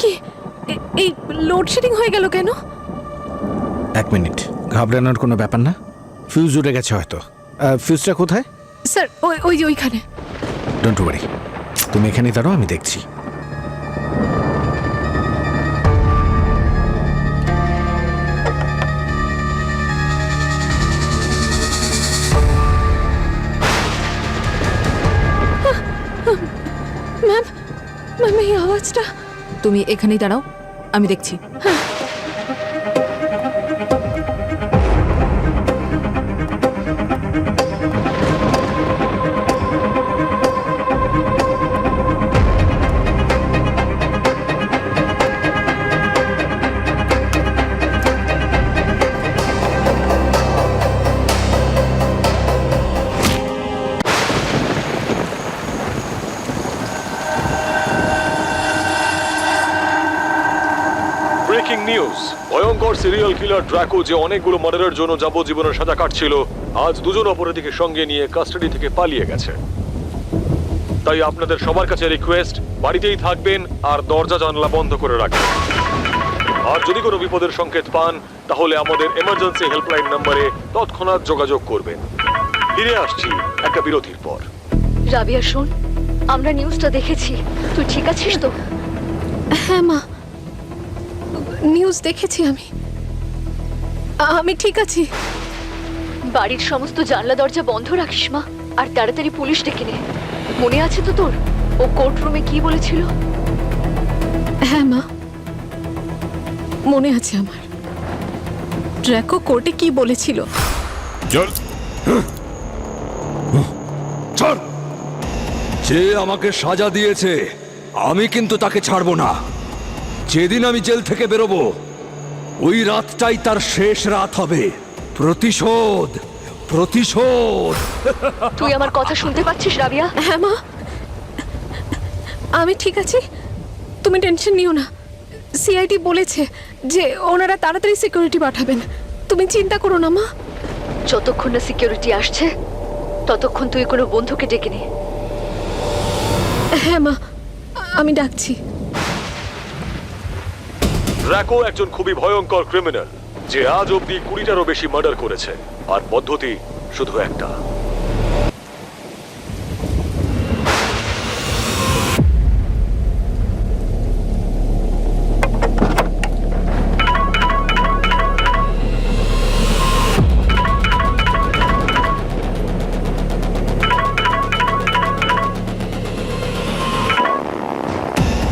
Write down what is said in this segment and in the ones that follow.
কি এই লোডশেডিং হয়ে গেল কেন? 1 মিনিট, ঘাবড়ানোর কোনো ব্যাপার না। ফিউজ উড়ে গেছে হয়তো। ফিউজটা কোথায়? স্যার ওই যে ওইখানে। ডোন্ট ওয়ারি, তুমি এখানেই দাঁড়াও, আমি দেখছি। ম্যাম ম্যাম এই আওয়াজটা। তুমি এখানেই দাঁড়াও, আমি দেখছি। ব্রেকিং নিউজ, ভয়ঙ্কর সিরিয়াল কিলার ড্রাকো যে অনেকগুলো মার্ডারের জন্য যাবজ্জীবনের সাজা কাটছিল, আজ দুজন অপরাধীকে সঙ্গে নিয়ে কাস্টাডি থেকে পালিয়ে গেছে। তাই আপনাদের সবার কাছে রিকোয়েস্ট, বাড়িতেই থাকবেন আর দরজা জানলা বন্ধ করে রাখবেন। আর যদি কোনো বিপদের সংকেত পান তাহলে আমাদের এমার্জেন্সি হেল্পলাইন নম্বরে তৎক্ষণাৎ যোগাযোগ করবেন। ফিরে আসছি একটা বিরতির পর। রাবিয়া শোন, আমরা নিউজটা দেখেছি, তুই ঠিক আছিস তো? হ্যাঁ মা, নিউজ দেখেছি আমি ঠিক আছি। বাড়ির সমস্ত জানলা দরজা বন্ধ রাখিস মা, আর তাড়াতাড়ি পুলিশ ডেকে নে। মনে আছে তো তোর ও কোর্টরুমে কি বলেছিল? হ্যাঁ মা, মনে আছে আমার। ড্র্যাকো কোর্টে কি বলেছিল? চল, চল। যে আমাকে সাজা দিয়েছে আমি কিন্তু তাকে ছাড়বো না। যেদিন আমি জেল থেকে বেরোবো ওই রাতটাই তার শেষ রাত হবে। প্রতিশোধ, প্রতিশোধ। তুই আমার কথা শুনতে পাচ্ছিস রাবিয়া? হ্যাঁ মা, আমি ঠিক আছি, তুমি টেনশন নিও না। সিআইডি বলেছে যে ওনারা তাড়াতাড়ি সিকিউরিটি পাঠাবেন, তুমি চিন্তা করো না মা। যতক্ষণ না সিকিউরিটি আসছে ততক্ষণ তুই কোনো বন্ধুকে ডেকে নে। হ্যাঁ মা, আমি ডাকছি। ড্রাকো একজন খুবই ভয়ঙ্কর ক্রিমিনাল যে আজ অব্দি 20টারও বেশি মার্ডার করেছে, আর পদ্ধতি শুধু একটা।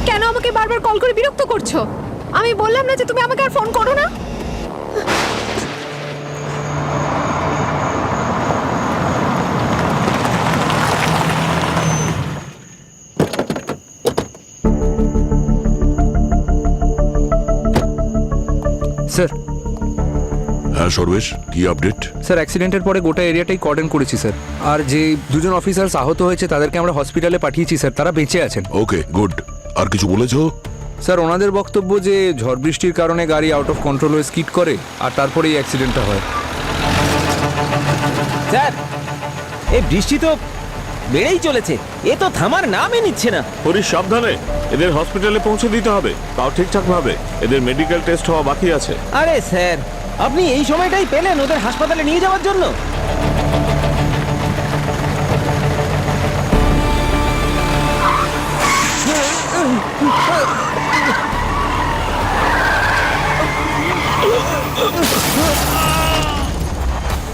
কেন আমাকে বারবার কল করে বিরক্ত করছো? আমি বললাম না যে তুমি আমাকে আর ফোন করো না? স্যার, হ্যাঁ সর্বেশ, কি আপডেট? স্যার অ্যাক্সিডেন্টের পরে গোটা এরিয়াটাই কর্ডন করেছি স্যার। আর যে দুজন অফিসার আহত হয়েছে তাদেরকে আমরা হসপিটালে পাঠিয়েছি স্যার, তারা বেঁচে আছেন। ওকে, গুড। আর কিছু বলেছো? স্যার ওনাদের বক্তব্য যে ঝড় বৃষ্টির কারণে গাড়ি আউট অফ কন্ট্রোল হয়ে স্কিড করে আর তারপরেই অ্যাক্সিডেন্টটা হয়। স্যার, এই বৃষ্টি তো বেড়েই চলেছে, এ তো থামার নামই নিচ্ছে না। হরিশ সাবধানে, এদের হসপিটালে পৌঁছে দিতে হবে, তাও ঠিকঠাক ভাবে। এদের মেডিকেল টেস্ট হওয়া বাকি আছে। আরে স্যার, আপনি এই সময়টাই পেলেন ওদের হাসপাতালে নিয়ে যাওয়ার জন্য?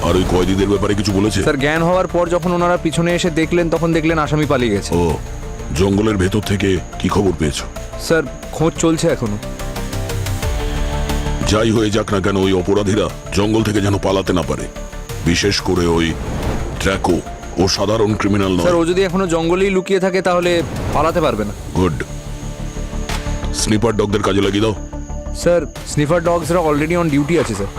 আর ওই কয়েদিদের ব্যাপারে কিছু বলেছে? স্যার জ্ঞান হওয়ার পর যখন ওনারা পিছনে এসে দেখলেন তখন দেখলেন আসামি পালিয়ে গেছে। ও, জঙ্গলের ভেতর থেকে কি খবর পেয়েছো? স্যার খোঁজ চলছে এখনো। যাই হয়ে যাক না কেন, ওই অপরাধীরা জঙ্গল থেকে যেন পালাতে না পারে। বিশেষ করে ওই ড্রাকো, ও সাধারণ ক্রিমিনাল স্যার নয়। ও যদি এখনো জঙ্গলেই লুকিয়ে থাকে তাহলে পালাতে পারবে না। গুড। স্নিপার ডগদের কাজে লাগিয়ে দাও। স্যার স্নিফার ডগসরা অলরেডি অন ডিউটি আছে স্যার।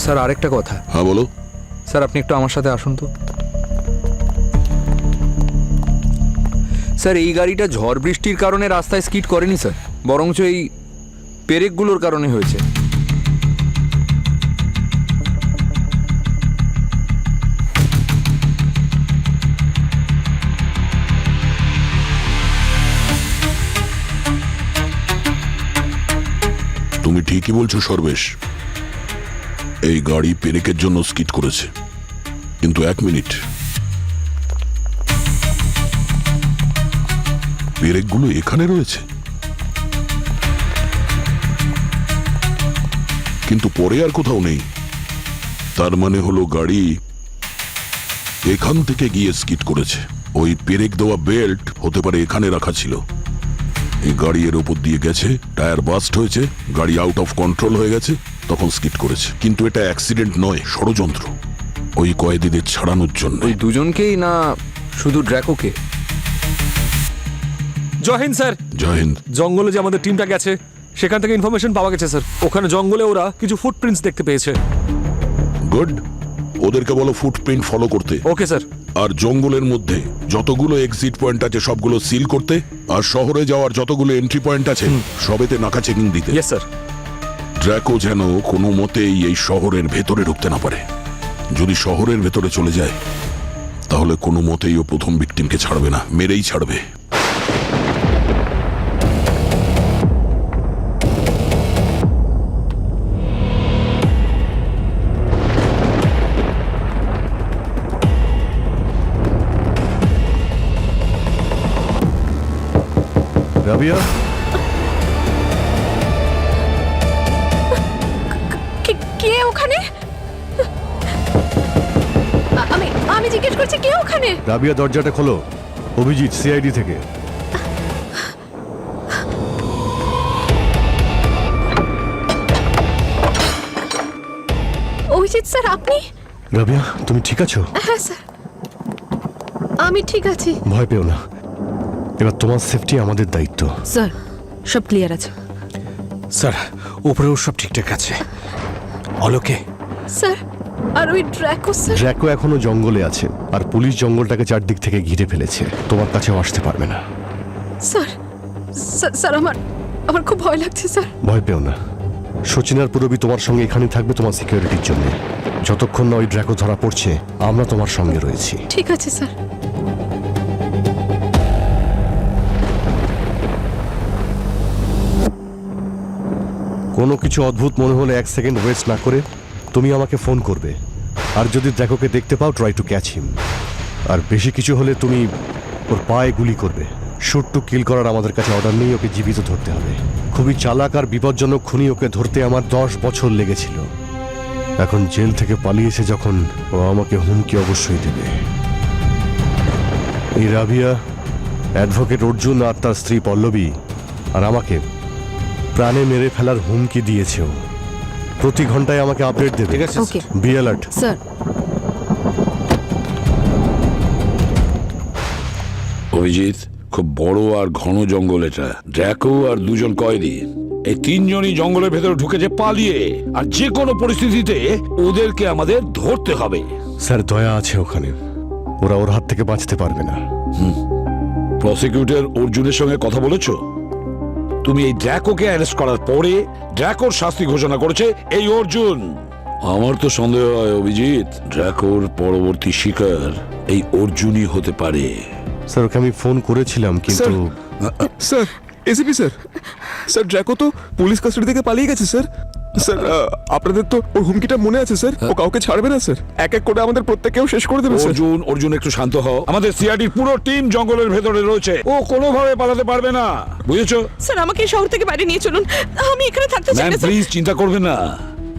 স্যার আরেকটা কথা। হ্যাঁ বলো। স্যার আপনি একটু আমার সাথে আসুন তো। স্যার এই গাড়িটা ঝড় বৃষ্টির কারণে রাস্তায় স্কিড করেনি স্যার, বরঞ্চ এই পেরেকগুলোর কারণে হয়েছে। ঠিকই বলছো সর্বেশ, এই গাড়ি পেরেকের জন্য স্কিট করেছে, কিন্তু 1 মিনিট, পেরেকগুলো এখানে রয়েছে, কিন্তু পরে আর কোথাও নেই। তার মানে হলো গাড়ি এখান থেকে গিয়ে স্কিট করেছে। ওই পেরেক দেওয়া বেল্ট হতে পারে এখানে রাখা ছিল, এই গাড়ি এর উপর দিয়ে গেছে, টায়ার বাস্ট হয়েছে, গাড়ি আউট অফ কন্ট্রোল হয়ে গেছে, তখন স্কিট করেছে। কিন্তু এটা অ্যাক্সিডেন্ট নয়, ষড়যন্ত্র, ওই কয়েদিদের ছাড়ানোর জন্য। ওই দুজনকেই না শুধু ড্র্যাকোকে? জয় হিন্দ স্যার। জয় হিন্দ। জঙ্গলে যে আমাদের টিমটা গেছে সেখান থেকে ইনফরমেশন পাওয়া গেছে স্যার। ওখানে জঙ্গলে ওরা কিছু ফুটপ্রিন্টস দেখতে পেয়েছে। গুড, ওদেরকে বলো ফুটপ্রিন্ট ফলো করতে। Okay sir. আর জঙ্গলের মধ্যে যতগুলো এক্সিট পয়েন্ট আছে সবগুলো সিল করতে, আর শহরে যাওয়ার যতগুলো এন্ট্রি পয়েন্ট আছে সবেতে নাকা চেকিং দিতে। Yes sir. ড্র্যাকো যেন কোনো মতেই এই শহরের ভেতরে ঢুকতে না পারে। যদি শহরের ভেতরে চলে যায় তাহলে কোনো মতেই ও প্রথম ভিকটিমকে ছাড়বে না, মেরেই ছাড়বে। রাবিয়া, কে ওখানে? আমি জিজ্ঞেস করছি কে ওখানে? রাবিয়া দরজাটা খোলো। অভিজিৎ, সিআইডি থেকে। অভিজিৎ স্যার, আপনি? রাবিয়া, তুমি ঠিক আছো? হ্যাঁ স্যার, আমি ঠিক আছি। ভয় পেও না, এবার তোমার সেফটি আমাদের দায়িত্ব। স্যার সব ক্লিয়ার আছে। স্যার, উপরেও সব ঠিকঠাক আছে। অলোকে? স্যার, আর ওই ড্র্যাকো স্যার? ড্র্যাকো এখনো জঙ্গলে আছে, আর পুলিশ জঙ্গলটাকে চারদিক থেকে ঘিরে ফেলেছে, তোমার কাছেও আসতে পারবে না। স্যার, স্যার আমার খুব ভয় লাগছে স্যার। ভয় পেও না, সচিনার পুরবি তোমার সঙ্গে এখানে থাকবে তোমার সিকিউরিটির জন্য। যতক্ষণ না ওই ড্র্যাকো ধরা পড়ছে আমরা তোমার সঙ্গে রয়েছি। ঠিক আছে স্যার। কোনো কিছু অদ্ভুত মনে হলে 1 সেকেন্ড ওয়েস্ট না করে তুমি আমাকে ফোন করবে, আর যদি ড্র্যাকোকে দেখতে পাও ট্রাই টু ক্যাচ হিম। আর বেশি কিছু হলে তুমি ওর পায়ে গুলি করবে। শুট টু কিল করার আমাদের কাছে অর্ডার নেই, ওকে জীবিত ধরতে হবে। খুবই চালাক আর বিপজ্জনক খুনি, ওকে ধরতে আমার 10 বছর লেগেছিল। এখন জেল থেকে পালিয়েছে যখন, ও আমাকে হুমকি অবশ্যই দেবে। এই রাবিয়া, অ্যাডভোকেট অর্জুন আর তার স্ত্রী পল্লবী আর আমাকে প্রাণে মেরে ফেলার হুমকি দিয়েছে। ও প্রতি ঘন্টায় আমাকে আপডেট দেবে। ঠিক আছে, ওকে বি অ্যালার্ট। স্যার। অভিজিৎ, খুব বড় আর ঘন জঙ্গল এটা। ড্র্যাকো আর দুজন কয়েদি, এই 3 জনই জঙ্গলের ভেতরে ঢুকেছে পালিয়ে, আর যে কোনো পরিস্থিতিতে ওদেরকে আমাদের ধরতে হবে। স্যার, দয়া আছে ওখানে, ওরা ওর হাত থেকে বাঁচতে পারবে না। প্রসিকিউটর অর্জুনের সঙ্গে কথা বলেছো? তুমি এই ড্র্যাকোকে অ্যারেস্ট করার পরে ড্র্যাকোর শাস্তি ঘোষণা করেছে এই অর্জুন। আমার তো সন্দেহ হয় অভিজিৎ, ড্র্যাকোর পরবর্তী শিকার এই অর্জুনই হতে পারে। স্যার, ওকে আমি ফোন করেছিলাম কিন্তু। Sir, ACP sir, sir Draco তো পুলিশ কাস্টাডি থেকে পালিয়ে গেছে স্যার। স্যার, আপনাদের তো ওর হুমকিটা মনে আছে স্যার? ও কাউকে ছাড়বে না স্যার, এক এক করে আমাদের প্রত্যেককেও শেষ করে দেবে স্যার। অর্জুন একটু শান্ত হও। আমাদের সিআইডির পুরো টিম জঙ্গলের ভেতরে রয়েছে, ও কোনোভাবে পালাতে পারবে না, বুঝেছো? স্যার, আমাকে শহর থেকে বাইরে নিয়ে চলুন, আমি এখানে থাকতে চাই না স্যার। প্লিজ চিন্তা করবেন না,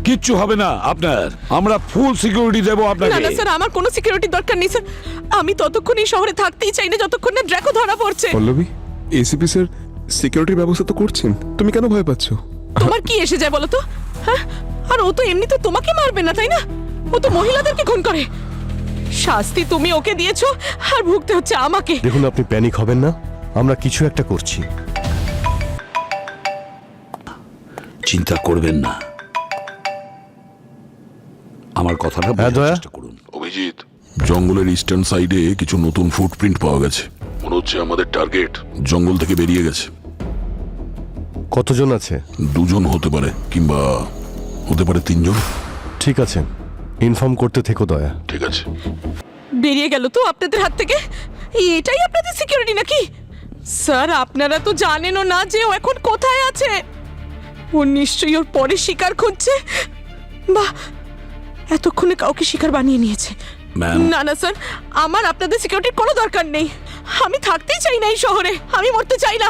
কিচ্ছু হবে না আপনার। আমরা ফুল সিকিউরিটি দেবো আপনাকে। না না স্যার, আমার কোনো সিকিউরিটি দরকার নেই স্যার। আমি ততক্ষণ এই শহরে থাকতেই চাই না যতক্ষণ না ড্র্যাকো ধরা পড়ছে। পল্লবী, এসিপি স্যার সিকিউরিটির ব্যবস্থা তো করছেন, তুমি কেন ভয় পাচ্ছ? তোমার কি এসে যায় বলো তো? হ্যাঁ, আর ও তো এমনি তো তোমাকে মারবে না, তাই না? ও তো মহিলাদেরকে খুন করে। শাস্তি তুমি ওকে দিয়েছো আর ভুগতে হচ্ছে আমাকে। দেখুন, আপনি প্যানিক হবেন না, আমরা কিছু একটা করছি। চিন্তা করবেন না, আমার কথাটা বোঝার চেষ্টা করুন। অভিজিৎ, জঙ্গলের ইস্টার্ন সাইডে কিছু নতুন ফুটপ্রিন্ট পাওয়া গেছে। মনে হচ্ছে আমাদের টার্গেট জঙ্গল থেকে বেরিয়ে গেছে। কতজন আছে? 2 জন হতে পারে, কিংবা হতে পারে 3 জন। ঠিক আছে, ইনফর্ম করতে থেকো দয়া। ঠিক আছে। বেরিয়ে গেল তো আপনাদের হাত থেকে? এটাই আপনাদের সিকিউরিটি নাকি? স্যার, আপনারা তো জানেনও না যে ও এখন কোথায় আছে। ও নিশ্চয়ই ওর পরে শিকার খুঁজছে, বা এতক্ষণে কাউকে শিকার বানিয়ে নিয়েছে। না না স্যার, আমার আপনাদের সিকিউরিটির কোনো দরকার নেই। আমি থাকতেই চাই না এই শহরে, আমি মরতে চাই না,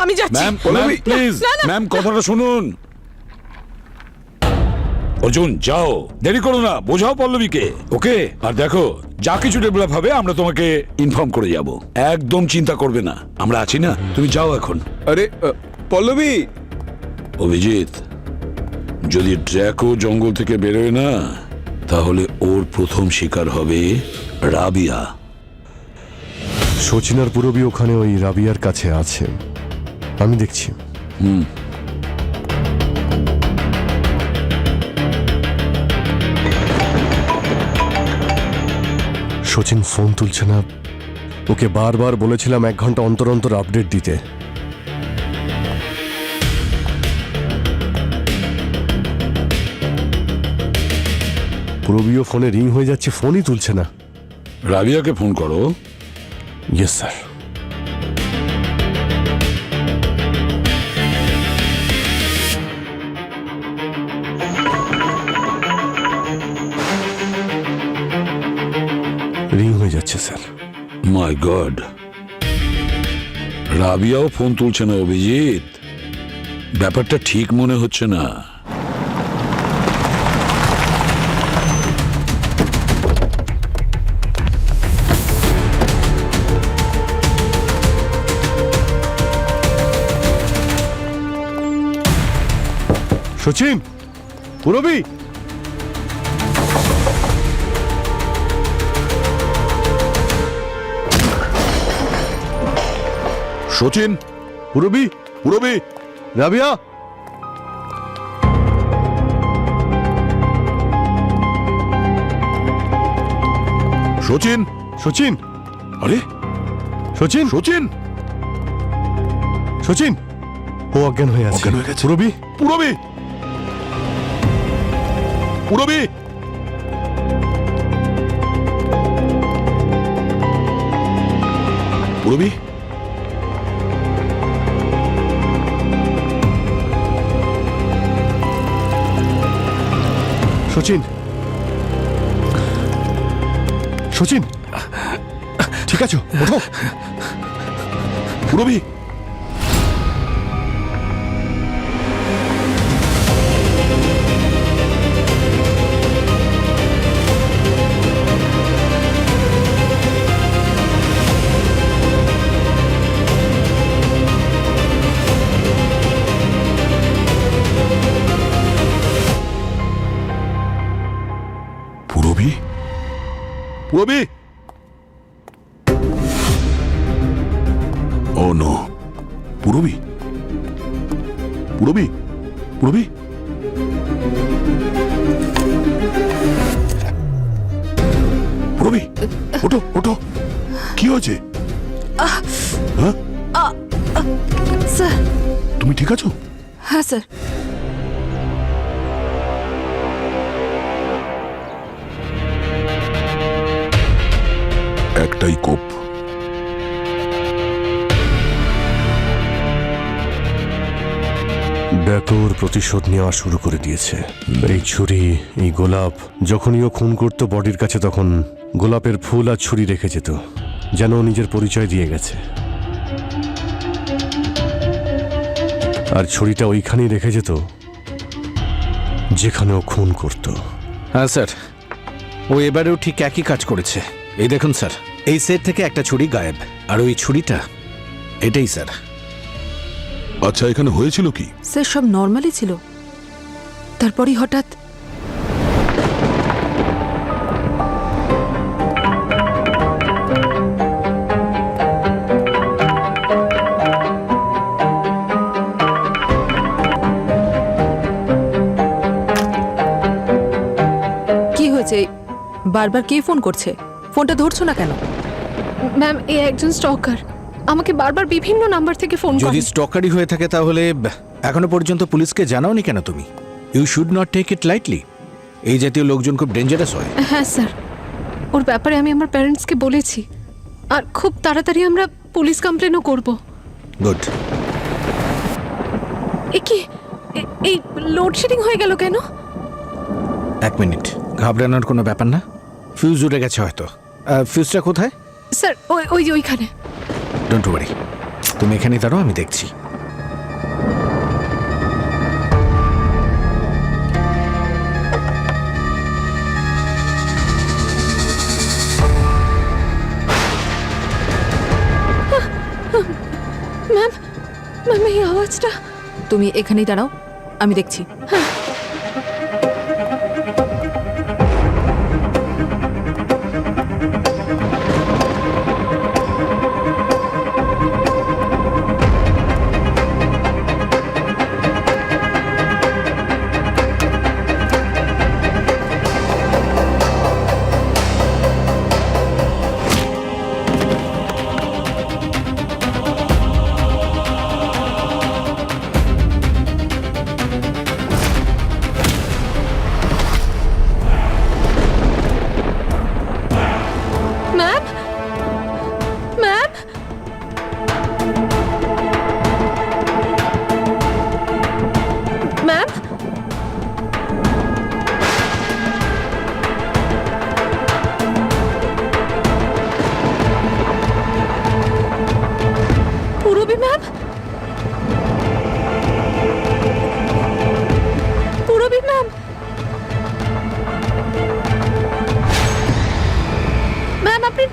আমি যাচ্ছি। প্লিজ না, না। ম্যাম, কথাটা শুনুন। অর্জুন, যাও, দেরি করো না, বোঝাও পল্লবীকে, ওকে? আর দেখো, যা কিছু ডেভেলপ হবে আমরা তোমাকে ইনফর্ম করে যাব। একদম চিন্তা করবে না, আমরা আছি না। তুমি যাও এখন। আরে পল্লবী, অভিজিৎ, যদি ড্র্যাকো জঙ্গল থেকে বেরোয় না, তাহলে ওর প্রথম শিকার হবে রাবিয়া। সচিন আর পুরবী ওখানে ওই রাবিয়ার কাছে আছে, আমি দেখছি। সচিন ফোন তুলছে না। ওকে বারবার বলেছিলাম 1 ঘন্টা অন্তর অন্তর আপডেট দিতে। পুরবীও ফোনে রিং হয়ে যাচ্ছে, ফোনই তুলছে না। রাবিয়াকে ফোন করো। Yes sir. রিং হয়ে যাচ্ছে স্যার। মাই গড, রাবিয়াও ফোন তুলছে না। অভিজিৎ, ব্যাপারটা ঠিক মনে হচ্ছে না। সচিন, পুরবী, সচিন, পুরবী, পুরবী, রাবিয়া। সচিন, সচিন, আরে সচিন, সচিন, সচিন, ও অজ্ঞান হয়ে আছে। অজ্ঞান হয়ে গেছে। পুরবী, পুরবী, পুরবী, পুরবী, সচিন, সচিন, ঠিক আছো? ওঠো। পুরবী, পুরবী, পুরবী। ও নো, পুরবী, পুরবী, পুরবী, পুরবী, ওঠো, ওঠো, কি হয়েছে? হ্যাঁ, স্যার। তুমি ঠিক আছো? হ্যাঁ স্যার। একটাই কোপ। ব্যাপর প্রতিশোধ নেওয়া শুরু করে দিয়েছে। এই ছুরি, এই গোলাপ, যখনই ও খুন করতো বডির কাছে, তখন গোলাপের ফুল আর ছুরি রেখে যেত, যেন ও নিজের পরিচয় দিয়ে গেছে। আর ছুরিটা ওইখানেই রেখে যেত যেখানে ও খুন করত। হ্যাঁ স্যার, ও এবারেও ঠিক একই কাজ করেছে। এই দেখুন স্যার, এই সেট থেকে একটা ছুরি গায়েব, আর ওই ছুরিটা এটাই স্যার। আচ্ছা, এখানে হয়েছিল কি? স্যার সব নর্মালই ছিল, তারপরই হঠাৎ কি হয়েছে? বারবার কে ফোন করছে? ফোনটা ধরছো না কেন? ম্যাম, এ একজন স্টকার, আমাকে বারবার বিভিন্ন নাম্বার থেকে ফোন যদি করে। স্টকারই হয়ে থাকে তাহলে এখনো পর্যন্ত পুলিশকে জানাওনি কেন তুমি? You should not take it lightly. এই জাতীয় লোকজন খুব ডেঞ্জারাস হয়। হ্যাঁ স্যার, ওর ব্যাপারে আমি আমার প্যারেন্টসকে বলেছি, আর খুব তাড়াতাড়ি আমরা পুলিশ কমপ্লেনও করব। গুড। এ কি, এই লোডশেডিং হয়ে গেল কেন? 1 মিনিট, ঘাবড়ানোর কোনো ব্যাপার না। ফিউজ উড়ে গেছে হয়তো। ফিউজটা কোথায়? স্যার ওই যে ওইখানে। ডোন্ট ওয়ারি, তুমি এখানেই দাঁড়াও, আমি দেখছি। ম্যাম এই আওয়াজটা। তুমি এখানেই দাঁড়াও, আমি দেখছি। হ্যাঁ।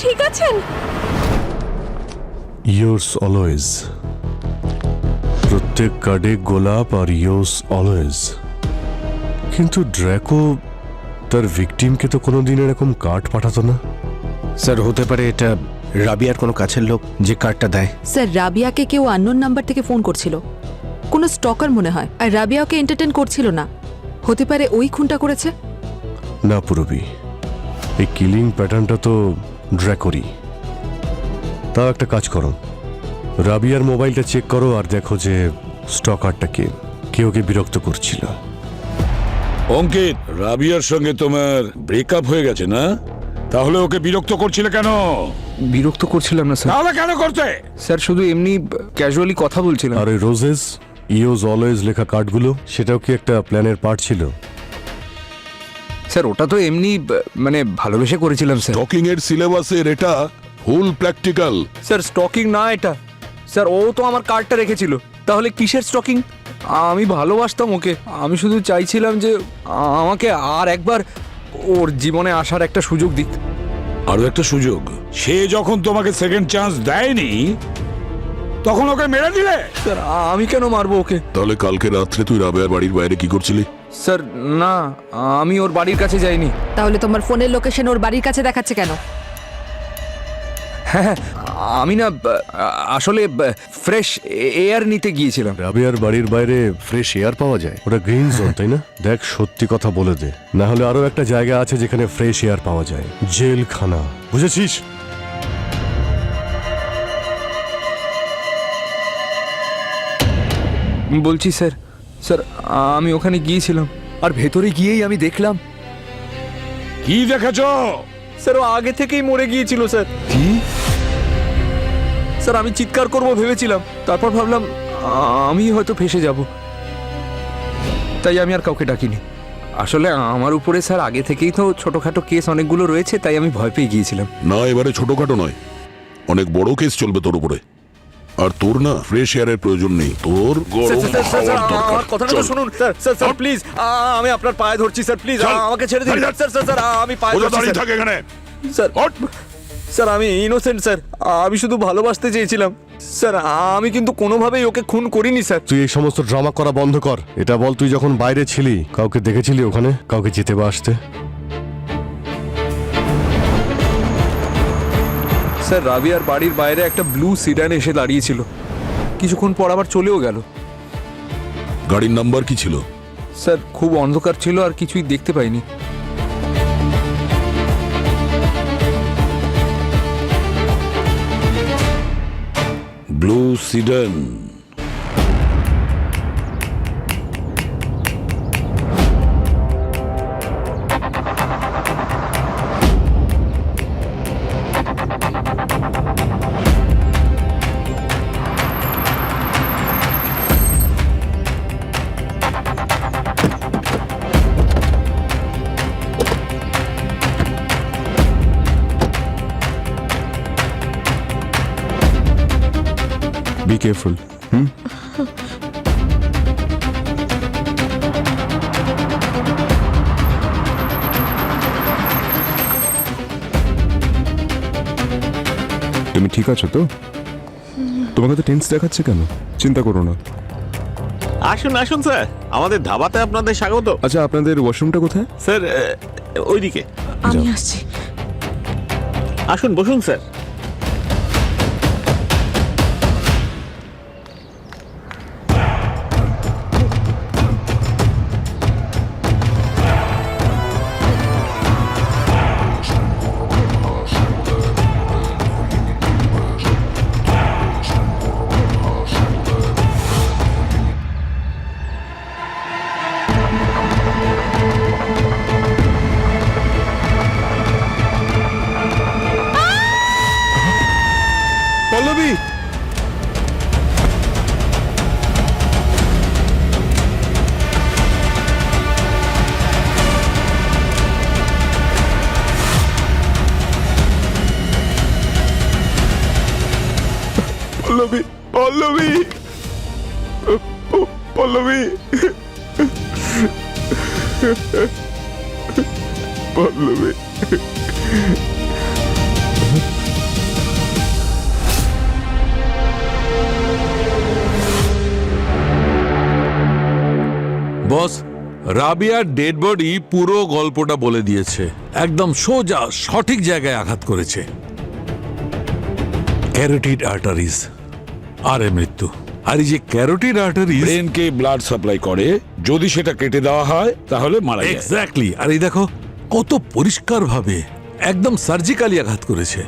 ঠিক আছেন? Yours always. প্রত্যেক কার্ডে গোলাপ আর ইয়োর্স অলওয়েজ। কিন্তু ড্র্যাকো তার ভিকটিমকে তো কোনোদিন এরকম কার্ড পাঠাতো না। স্যার, হতে পারে এটা রাবিয়ার কোনো কাছের লোক যে কার্ডটা দেয়। স্যার, রাবিয়াকে কেউ আননোন নাম্বার থেকে ফোন করছিল, কোনো স্টকার মনে হয়। আর রাবিয়া ওকে এন্টারটেইন করছিল না। হতে পারে ওই খুনটা করেছে। না পুরবি, এই কিলিং প্যাটার্নটা তো ড্র্যাকোরই। তাও একটা কাজ করো, রাবিয়ার মোবাইলটা চেক করো আর দেখো যে স্টকারটা কে, কে ওকে বিরক্ত করছিল। অঙ্কিত, রাবিয়ার সঙ্গে তোমার ব্রেকআপ হয়ে গেছে না? তাহলে ওকে বিরক্ত করছিলে কেন? বিরক্ত করছিলাম না স্যার। তাহলে কেন করতে? স্যার, শুধু এমনি ক্যাজুয়ালি কথা বলছিলাম। আর ওই রোজেস ইয়োজ অলওয়েজ লেখা কার্ডগুলো, সেটাও কি একটা প্ল্যানের পার্ট ছিল? স্যার, ওটা তো এমনি মানে ভালোবেসে করেছিলাম স্যার। স্টকিং এর সিলেবাসের এটা ফুল প্র্যাকটিক্যাল। স্যার, স্টকিং না এটা। স্যার, ও তো আমার কার্ডটা রেখেছিল, তাহলে কিসের স্টকিং? আমি ভালোবাসতাম ওকে, আমি শুধু চাইছিলাম যে আমাকে আর একবার ওর জীবনে আসার একটা সুযোগ দিক। আরো একটা সুযোগ? সে যখন তোমাকে সেকেন্ড চান্স দেয়নি তখন ওকে মেরে দিলে? স্যার, আমি কেন মারবো ওকে? তাহলে কালকে রাত্রে তুই রাবেয়ার বাড়ির বাইরে কি করছিলি? স্যার না, আমি ওর বাড়ির কাছে যাইনি। তাহলে তোমার ফোনের লোকেশন ওর বাড়ির কাছে দেখাচ্ছে কেন? হ্যাঁ, আমি না আসলে ফ্রেশ এয়ার নিতে গিয়েছিলাম। রাবিয়ার বাড়ির বাইরে ফ্রেশ এয়ার পাওয়া যায়? ওটা গ্রিন জোন, তাই না? দেখ, সত্যি কথা বলে দে, না হলে আরো একটা জায়গা আছে যেখানে ফ্রেশ এয়ার পাওয়া যায়, জেলখানা, বুঝেছিস? বলছি স্যার, স্যার আমি ওখানে গিয়েছিলাম আর ভেতরে গিয়েই আমি দেখলাম। কি দেখেছো? স্যার, ও আগে থেকেই মরে গিয়েছিল স্যার। কি? স্যার, আমি চিৎকার করব ভেবেছিলাম, তারপর ভাবলাম আমি হয়তো ফেসে যাব, তাই আমি আর কাউকে ডাকিনি। আসলে আমার উপরে স্যার আগে থেকেই তো ছোটখাটো কেস অনেকগুলো রয়েছে, তাই আমি ভয় পেয়ে গিয়েছিলাম। না, এবারে ছোটখাটো নয়, অনেক বড় কেস চলবে তোর উপরে। আর তোর না ফ্রেশ এয়ারের প্রয়োজন নেই, তোর গরম হাওয়ার দরকার। আমার কথাটা তো শুনুন স্যার। স্যার স্যার প্লিজ, আমি আপনার পায়ে ধরছি স্যার, প্লিজ আমাকে ছেড়ে দিন স্যার। স্যার স্যার আমি পায়ে ধরছি দাঁড়িয়ে থাকে এখানে। স্যার। স্যার, আমি ইনোসেন্ট স্যার, আমি শুধু ভালোবাসতে চেয়েছিলাম স্যার। আমি কিন্তু কোনোভাবেই ওকে খুন করিনি স্যার। তুই এই সমস্ত ড্রামা করা বন্ধ কর। এটা বল, তুই যখন বাইরে ছিলি কাউকে দেখেছিলি ওখানে, কাউকে যেতে বা আসতে? স্যার, রাবিয়ার বাড়ির বাইরে একটা ব্লু সিডান এসে দাঁড়িয়েছিল, কিছুক্ষণ পর আবার চলেও গেল। গাড়ির নাম্বার কি ছিল? স্যার, খুব অন্ধকার ছিল আর কিছুই দেখতে পাইনি। Blue sit down. Be careful. তুমি ঠিক আছো তো? তোমাকে তো টেন্স দেখাচ্ছে কেন? চিন্তা করো না। আসুন আসুন স্যার, আমাদের ধাবাতে আপনাদের স্বাগত। আচ্ছা, আপনাদের ওয়াশরুমটা কোথায়? স্যার ওইদিকে। আমি আসছি। আসুন বসুন স্যার। পল্লবী! পল্লবী! পল্লবী! পল্লবী! পল্লবী! বস, রাবিয়ার ডেড বডি পুরো গল্পটা বলে দিয়েছে। একদম সোজা সঠিক জায়গায় আঘাত করেছে। ক্যারোটিড আর্টারিজ, আরে মৃত্যু। আর এই যে ক্যারোটিড আর্টারিজ ব্রেনকে ব্লাড সাপ্লাই করে, যদি সেটা কেটে দেওয়া হয় তাহলে মারা যায়। এক্স্যাক্টলি। আর এই দেখো কত পরিষ্কার ভাবে একদম সার্জিক্যালি আঘাত করেছে।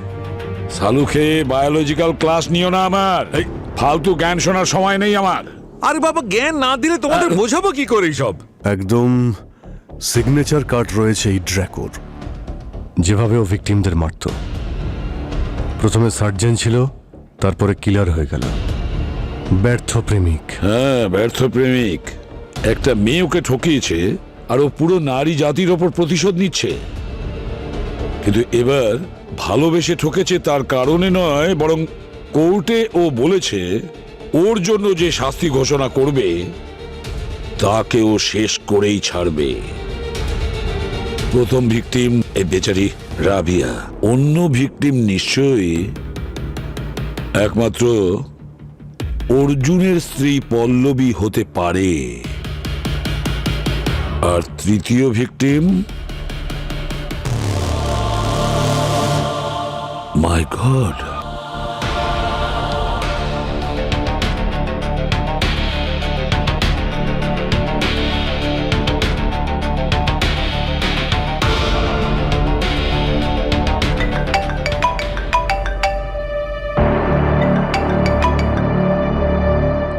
সালু খেয়ে বায়োলজিক্যাল ক্লাস নিও না আমার। ফালতু জ্ঞান শোনার সময় নেই আমার। আরে বাবা, জ্ঞান না দিলে তোমাদের বোঝাবো কি করে সব? একদম সিগনেচার কার্ড রয়েছে এই ড্র্যাকোর, যেভাবে ও ভিকটিমদের মারত। প্রথমে সার্জেন ছিল, তারপরে কিলার হয়ে গেল। ব্যর্থ প্রেমিক। হ্যাঁ, ব্যর্থ প্রেমিক। একটা মেয়ে ওকে ঠকিয়েছে আর ও পুরো নারী জাতির ওপর প্রতিশোধ নিচ্ছে। কিন্তু এবার ভালোবেসে ঠকেছে তার কারণে নয়, বরং কোর্টে ও বলেছে ওর জন্য যে শাস্তি ঘোষণা করবে তাকে ও শেষ করেই ছাড়বে। প্রথম ভিকটিম এই বেচারি রাবিয়া। অন্য ভিকটিম নিশ্চয়ই একমাত্র অর্জুনের স্ত্রী পল্লবী হতে পারে। আর তৃতীয় victim, my god,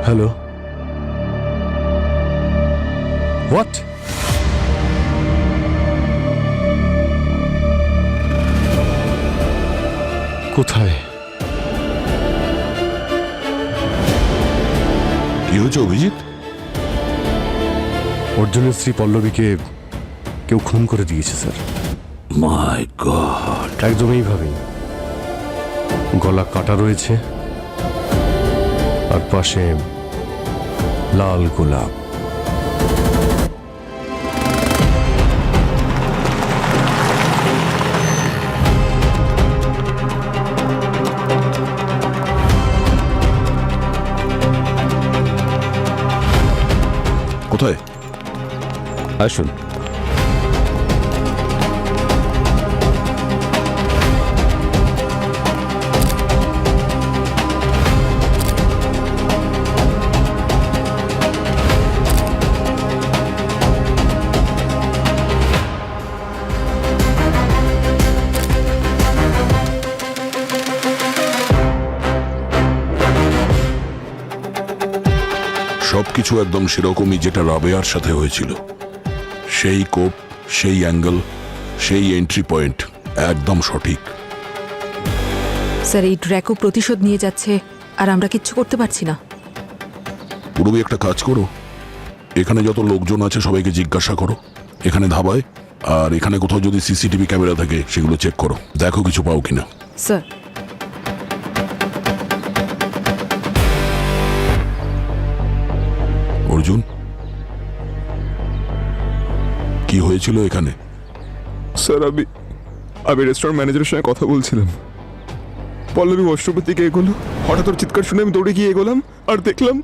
hello, what? কোথায়? কি হয়েছে অভিজিৎ? অর্জুনের স্ত্রী পল্লবীকে কেউ খুন করে দিয়েছে স্যার। মাই গড। একদম এইভাবেই। গলা কাটা রয়েছে আর পাশে লাল গোলাপ। কোথায়? আসুন। সবকিছু একদম সেরকমই যেটা রাবেয়ার সাথে হয়েছিল। সেই কোপ, সেই অ্যাঙ্গেল, সেই এন্ট্রি পয়েন্ট একদম সঠিক। স্যার, এই ড্র্যাকো প্রতিশোধ নিয়ে যাচ্ছে আর আমরা কিচ্ছু করতে পারছি না। পুরবি, একটা কাজ করো, এখানে যত লোকজন আছে সবাইকে জিজ্ঞাসা করো, এখানে ধাবায় আর এখানে কোথাও যদি সিসিটিভি ক্যামেরা থাকে সেগুলো চেক করো, দেখো কিছু পাও কিনা। স্যার। অর্জুন, কি হয়েছিল এখানে? স্যার আমি রেস্টুরেন্ট ম্যানেজারের সঙ্গে কথা বলছিলাম। পল্লবী ওয়াশরুমের দিকে এগোলো, হঠাৎ ওর চিৎকার শুনে আমি দৌড়ে গিয়ে এগোলাম আর দেখলাম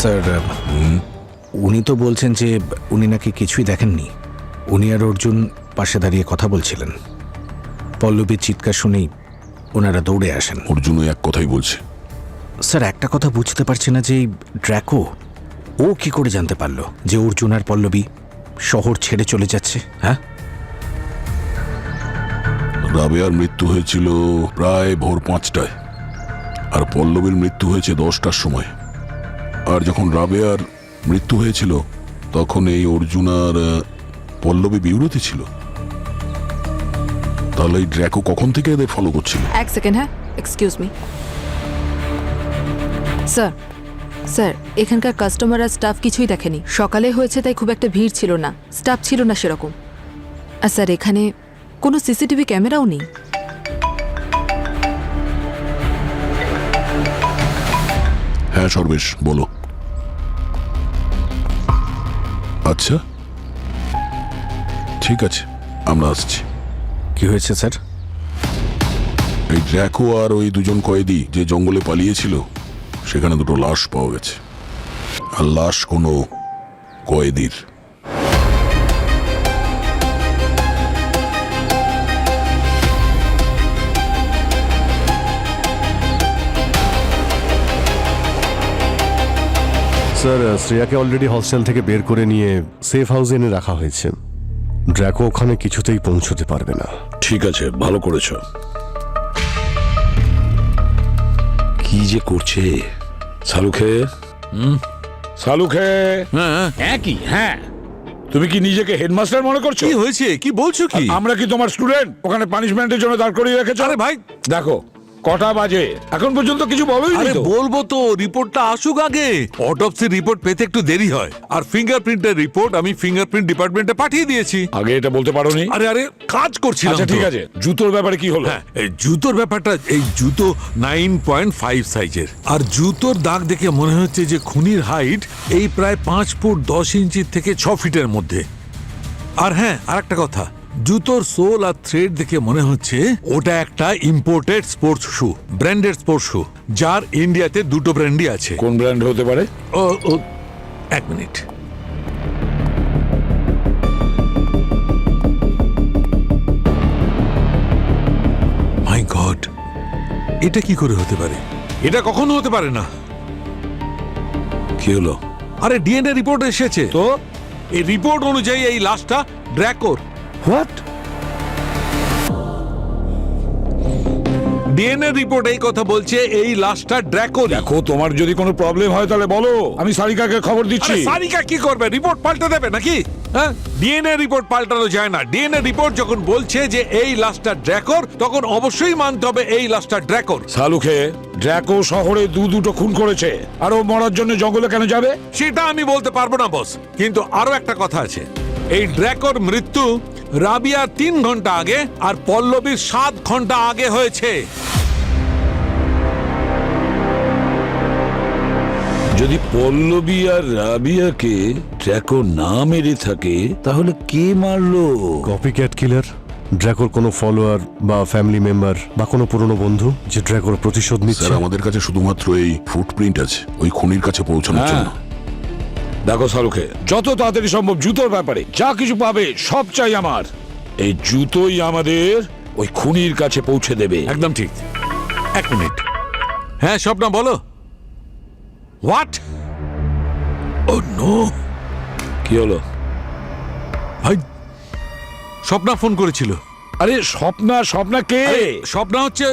স্যার উনি তো বলছেন যে উনি নাকি কিছুই দেখেননি। উনি আর অর্জুন পাশে দাঁড়িয়ে কথা বলছিলেন। পল্লবীর চিৎকার শুনেই ওনারা দৌড়ে আসেন। অর্জুনও এক কথাই বলছে। স্যার একটা কথা বুঝতে পারছি না যে এই ড্র্যাকো ও কি করে জানতে পারলো যে অর্জুন আর পল্লবী শহর ছেড়ে চলে যাচ্ছে? হ্যাঁ, রাবেয়ার মৃত্যু হয়েছিল প্রায় ভোর 5টায়, আর পল্লবীর মৃত্যু হয়েছে 10টার সময়। আর যখন রাবেয়ার মৃত্যু হয়েছিল তখন এই অর্জুন আর পল্লবী বিউরতি ছিল। তাহলে এই ড্র্যাকো কখন থেকে এদের ফলো করছিল? এক সেকেন্ড, হ্যাঁ, এক্সকিউজ মি স্যার। স্যার, এখানকার কাস্টমার আর স্টাফ কিছুই দেখেনি। সকালে হয়েছে তাই খুব একটা ভিড় ছিল না, স্টাফ ছিল না সেরকম। আর স্যার এখানে কোনো সিসিটিভি ক্যামেরাও নেই। হ্যাঁ সর্বেশ, বলো। আচ্ছা ঠিক আছে, আমরা আসছি। কি হয়েছে স্যার? এই ড্র্যাকো আর ওই দুজন কয়েদি যে জঙ্গলে পালিয়েছিল সেখানে দুটো লাশ পাওয়া গেছে, আর লাশ কোনো কয়েদির। স্যার শ্রেয়াকে অলরেডি হস্টেল থেকে বের করে নিয়ে সেফ হাউসে এনে রাখা হয়েছে। ড্র্যাকো ওখানে কিছুতেই পৌঁছতে পারবে না। ঠিক আছে, ভালো করেছ। কি যে করছে সালুখে? সালুখে, একই। হ্যাঁ, তুমি কি নিজেকে হেডমাস্টার মনে করছো? কি হয়েছে? কি বলছো কি? আমরা কি তোমার স্টুডেন্ট? ওখানে পানিশমেন্টের জন্য দাঁড় করিয়ে রেখেছো? আরে ভাই, দেখো কটা বাজে, এখন পর্যন্ত কিছু বলোই আরে তো। বলবো তো, রিপোর্টটা আসুক আগে। অটোপসির রিপোর্ট পেতে একটু দেরি হয়, আর ফিঙ্গারপ্রিন্টের রিপোর্ট আমি ফিঙ্গারপ্রিন্ট ডিপার্টমেন্টে পাঠিয়ে দিয়েছি। আগে এটা বলতে পারোনি? আরে আরে কাজ করছিলাম। আচ্ছা ঠিক তো। আছে, জুতোর ব্যাপারে কি হলো? হ্যাঁ, এই জুতোর ব্যাপারটা, এই জুতো 9.5 সাইজের, আর জুতোর দাগ দেখে মনে হচ্ছে যে খুনির হাইট এই প্রায় 5 ফুট 10 ইঞ্চি থেকে 6 ফিটের মধ্যে। আর হ্যাঁ, আর একটা কথা, জুতোর সোল আর থ্রেড দেখে মনে হচ্ছে ওটা একটা imported sports shoe, branded sports shoe, যার ইন্ডিয়াতে দুটো ব্র্যান্ডই আছে। কোন ব্র্যান্ড হতে পারে? ও এক মিনিট। মাই গড, এটা কি করে হতে পারে? এটা কখনো হতে পারে না। কি হলো? আরে ডিএনএ রিপোর্ট এসেছে তো, এই রিপোর্ট অনুযায়ী এই লাশটা ড্র্যাকোর। হোয়াট? ডিএনএ রিপোর্ট এই কথা বলছে এই লাশটা ড্র্যাকোর। দেখো, তোমার যদি কোনো প্রবলেম হয় তাহলে বলো, আমি সারিকাকে খবর দিচ্ছি। সারিকা কি করবে? রিপোর্ট পাল্টে দেবে নাকি? হ্যাঁ, ডিএনএ রিপোর্ট পাল্টানো যায় না। ডিএনএ রিপোর্ট যখন বলছে যে এই লাশটা ড্র্যাকোর, তখন অবশ্যই মানতে হবে এই লাশটা ড্র্যাকোর। সালুখে, ড্র্যাকো শহরে দুটো খুন করেছে, আর ও মরার জন্য জঙ্গলে কেন যাবে? সেটা আমি বলতে পারবো না বস, কিন্তু আরো একটা কথা আছে। এই ড্র্যাকোর মৃত্যু রাবিয়ার 3 ঘন্টা আগে আর পল্লবীর 7 ঘন্টা আগে হয়েছে। যদি পল্লবী আর রাবিয়াকে ড্র্যাকো না মেরে থাকে তাহলে কে মারলো? কপি ক্যাট কিলার, ড্র্যাকোর কোনো ফলোয়ার বা ফ্যামিলি মেম্বার বা কোনো পুরনো বন্ধু যে ড্র্যাকোর প্রতিশোধ নিচ্ছে। স্যার, আমাদের কাছে শুধুমাত্র এই ফুটপ্রিন্ট আছে ওই খুনির কাছে পৌঁছানোর জন্য। দেখো সালুখে, যত তাড়াতাড়ি সম্ভব জুতোর ব্যাপারে যা কিছু পাবে সব চাই আমার। এই জুতোই আমাদের ওই খুনির কাছে পৌঁছে দেবে। একদম ঠিক। এক মিনিট। হ্যাঁ স্বপ্না, বলো। হোয়াট? Oh no. কি হলো ভাই, স্বপ্না ফোন করেছিল। আরে স্বপ্না কে? স্বপ্না হচ্ছে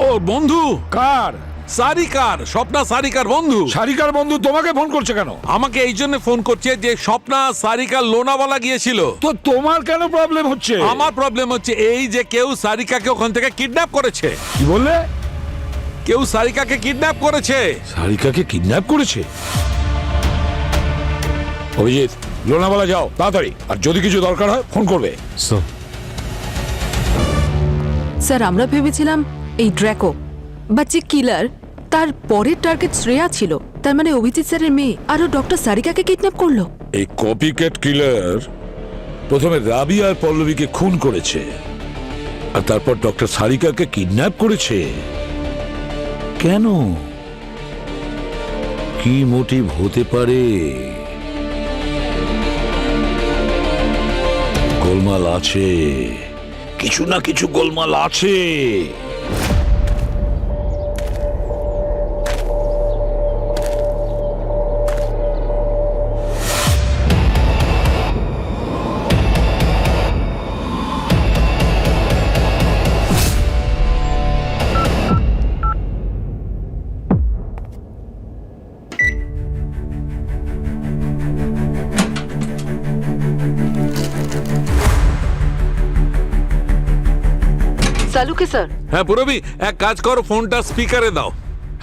ও বন্ধু। কার? সারিকার। স্বপ্না সারিকার বন্ধু। সারিকার বন্ধু তোমাকে ফোন করছে কেন? আমাকে এই জন্য ফোন করছে যে স্বপ্না সারিকার লোনাওয়ালা গিয়েছিল। তো তোমার কেন প্রবলেম হচ্ছে? আমার প্রবলেম হচ্ছে এই যে কেউ সারিকাকে ওখান থেকে কিডন্যাপ করেছে। কি বললে? কেউ সারিকাকে কিডন্যাপ করেছে। সারিকাকে কিডন্যাপ করেছে? অভিজিৎ, লোনাওয়ালা যাও তাড়াতাড়ি, আর যদি কিছু দরকার হয় ফোন করবে। স্যার আমরা ভেবেছিলাম এই ড্র্যাকো বা যে কিলার, তার পরের টার্গেট শ্রেয়া ছিল। তার মানে অভিজিৎ স্যারের মেয়ে আরও ডক্টর সারিকাকে কিডন্যাপ করলো। এই কপিক্যাট কিলার প্রথমে রাবি আর পল্লবীকে খুন করেছে, আর তারপর ডক্টর সারিকাকে কিডন্যাপ করেছে। কেন? কি মোটিভ হতে পারে? গোলমাল আছে, কিছু না কিছু গোলমাল আছে। সালুকে স্যার, হ্যাঁ পুরবি, এক কাজ করো, ফোনটা স্পিকারে দাও।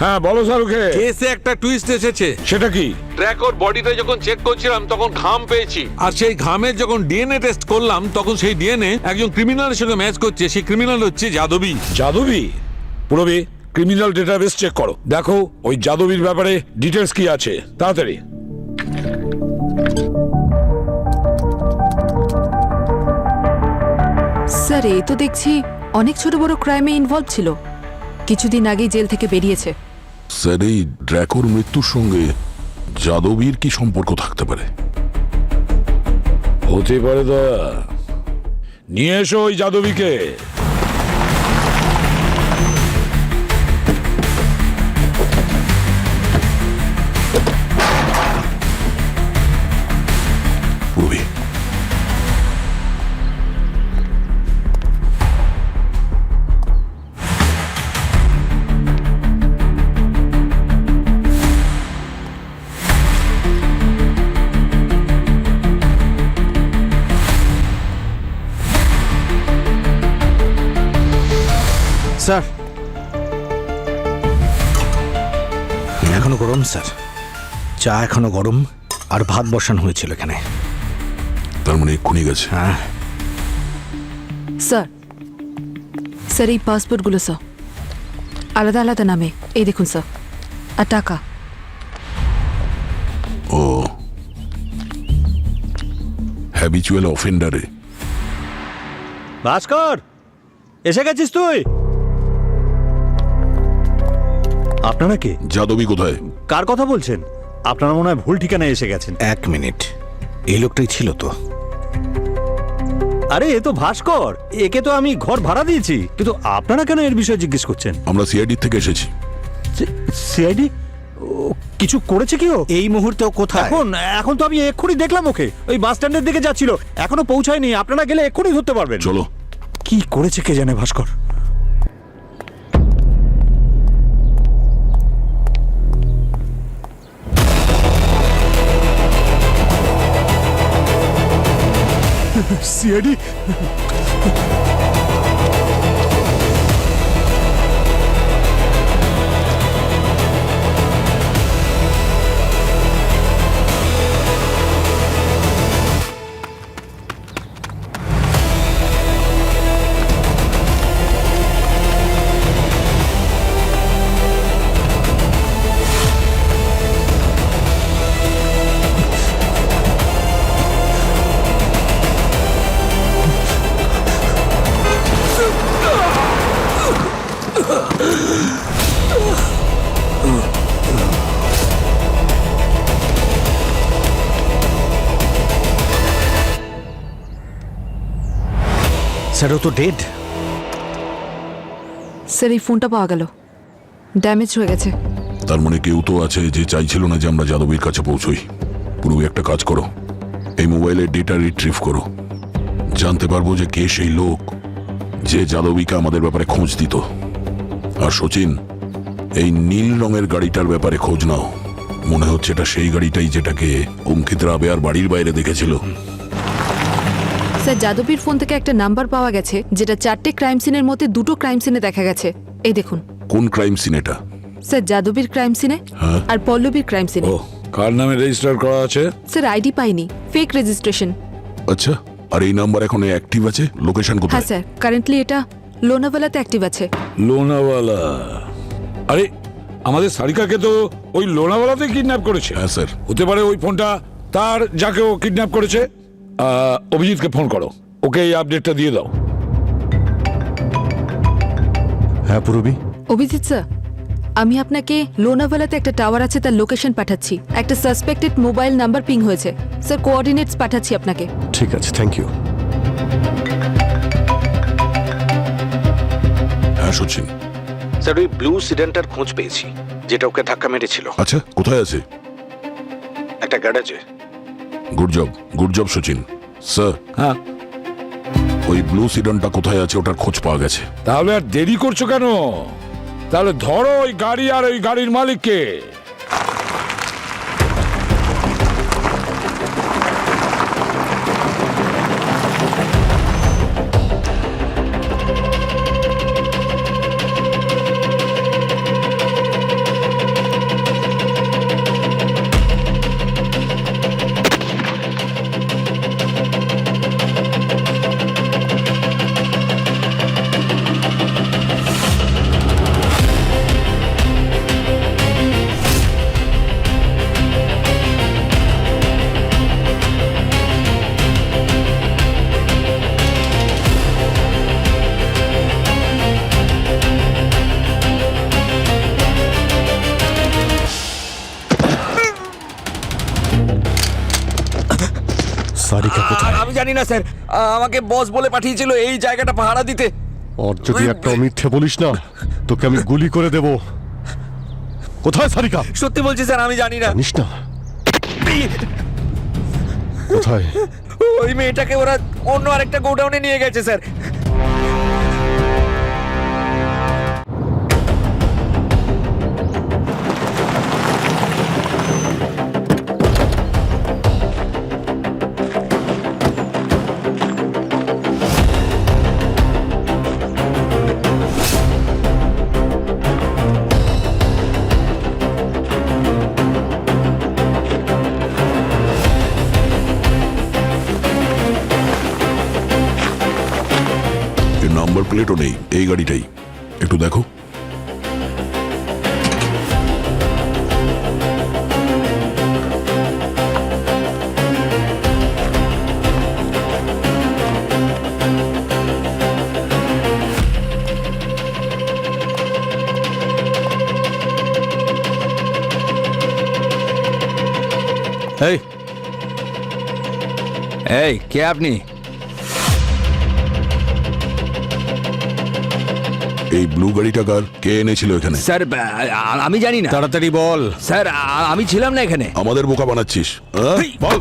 হ্যাঁ বলো শাহরুখে। কেসে একটা টুইস্ট এসেছে। সেটা কি? ট্র্যাকর বডিটা যখন চেক করছিলাম তখন ঘাম পেয়েছি, আর সেই ঘামের যখন ডিএনএ টেস্ট করলাম তখন সেই ডিএনএ একজন ক্রিমিনালের সঙ্গে ম্যাচ করছে। সেই ক্রিমিনাল হচ্ছে যাদবী। যাদবী? পুরবি, ক্রিমিনাল ডেটাবেস চেক করো, দেখো ওই যাদবীর ব্যাপারে ডিটেলস কি আছে, তাড়াতাড়ি। স্যার, এই তো দেখছি অনেক ছোট বড় ক্রাইমে ইনভলভ ছিল। কিছুদিন আগেই জেল থেকে বেরিয়েছে। স্যার, এই ড্র্যাকোর মৃত্যুর সঙ্গে যাদবীর কি সম্পর্ক থাকতে পারে? হতে পারে দয়া। নিয়ে এসো ওই যাদবীকে। পুরবি, স্যার, এখনো গরম স্যার। চা এখনো গরম, আর ভাত বসানো হয়েছিল এখানে। তার মানে এক্ষুনি গেছে। হ্যাঁ স্যার, স্যার এই পাসপোর্টগুলো স্যার আলাদা আলাদা নামে, এই দেখুন স্যার। আর টাকা। ও, হ্যাবিচুয়াল অফেন্ডারে। ভাস্কর, এসে গেছিস তুই? আপনারা কে? যাদবী কোথায়? কার কথা বলছেন? আপনারা মনে হয় ভুল ঠিকানায় এসে গেছেন। 1 মিনিট, এই লোকটাই ছিল তো? আরে এ তো ভাস্কর, একে তো আমি ঘর ভাড়া দিয়েছি। কিন্তু আপনারা কেন এর বিষয়ে জিজ্ঞেস করছেন? আমরা সিআইডি থেকে এসেছি। সিআইডি? কিছু করেছে কি ও? এই মুহূর্তেও কোথায়? এখন তো আমি এক্ষুনি দেখলাম ওকে, ওই বাস স্ট্যান্ডের দিকে যাচ্ছিল, এখনো পৌঁছায়নি। আপনারা গেলে এক্ষুনি ধরতে পারবেন। চলো। কি করেছে কে জানে ভাস্কর। সিআইডি? স্যার, ও তো ডেড। স্যার এই ফোনটা পাওয়া গেল, ড্যামেজ হয়ে গেছে। তার মানে কেউ তো আছে যে চাইছিল না যে আমরা যাদবীর কাছে পৌঁছই। পুরো একটা কাজ করো, এই মোবাইলের ডেটা রিট্রিভ করো। জানতে পারবো যে কে সেই লোক যে যাদবীকে আমাদের ব্যাপারে খোঁজ দিত। আর সচিন, এই নীল রঙের গাড়িটার ব্যাপারে খোঁজ নাও। মনে হচ্ছে এটা সেই গাড়িটাই যেটাকে অঙ্কিত রাবেয়ার বাড়ির বাইরে দেখেছিল। স্যার, যাদবীর ফোন থেকে একটা নাম্বার পাওয়া গেছে যেটা 4টে ক্রাইম সিনের মধ্যে 2টো ক্রাইম সিনে দেখা গেছে। এই দেখুন। কোন ক্রাইম সিন এটা? স্যার, যাদবীর ক্রাইম সিনে আর পল্লবীর ক্রাইম সিনে। ও, কার নামে রেজিস্টার করা আছে? স্যার, আইডি পাইনি, ফেক রেজিস্ট্রেশন। আচ্ছা, আর এই নাম্বার এখন অ্যাক্টিভ আছে? লোকেশন হ্যাঁ কোথায়? স্যার, কারেন্টলি এটা লোনাওয়ালাতে অ্যাক্টিভ আছে। লোনাওয়ালা? আরে আমাদের সারিকাকে তো ওই লোনাওয়ালাতে কিডন্যাপ করেছে। হ্যাঁ স্যার। হতে পারে ওই ফোনটা তার, যাকে ও কিডন্যাপ করেছে। অভিজিৎকে ফোন করো, ওকে এই আপডেটটা দিয়ে দাও। হ্যাঁ পুরবি, অভিজিৎ স্যার, আমি আপনাকে লোনাওয়ালাতে একটা টাওয়ার আছে তার লোকেশন পাঠাচ্ছি। একটা সাসপেক্টেড মোবাইল নাম্বার পিং হয়েছে স্যার, কোঅর্ডিনেটস পাঠাচ্ছি আপনাকে। ঠিক আছে, থ্যাংক ইউ। হ্যাঁ সচিন। স্যার ওই ব্লু সিডেন্টার খোঁজ পেয়েছি, যেটা ওকে ধাক্কা মেরেছিল। আচ্ছা, কোথায় আছে? একটা গ্যারেজে। Good job Sachin. স্যার, হ্যাঁ, ওই ব্লু সিডনটা কোথায় আছে ওটার খোঁজ পাওয়া গেছে। তাহলে আর দেরি করছো কেন? তাহলে ধরো ওই গাড়ি আর ওই গাড়ির মালিককে। সারিকা কোথায়? আমি জানি না স্যার, আমাকে বস বলে পাঠিয়েছিল এই জায়গাটা পাহারা দিতে। আর যদি একটা মিথ্যে বলিস না, তোকে আমি গুলি করে দেব। কোথায় সারিকা? সত্যি বলছি স্যার, আমি জানি না। জানিস না? কোথায়? ওই মেয়েটাকে ওরা অন্য আরেকটা গোডাউনে নিয়ে গেছে স্যার। এর নাম্বার প্লেটও নেই, এই গাড়িটাই। একটু দেখো। এই এই কে আপনি? এই ব্লু গাড়িটা কার? কে এনেছিল এখানে? স্যার আমি জানি না তাড়াতাড়ি বল। স্যার, আমি ছিলাম না এখানে আমাদের বোকা বানাচ্ছিস? হ্যাঁ? বল।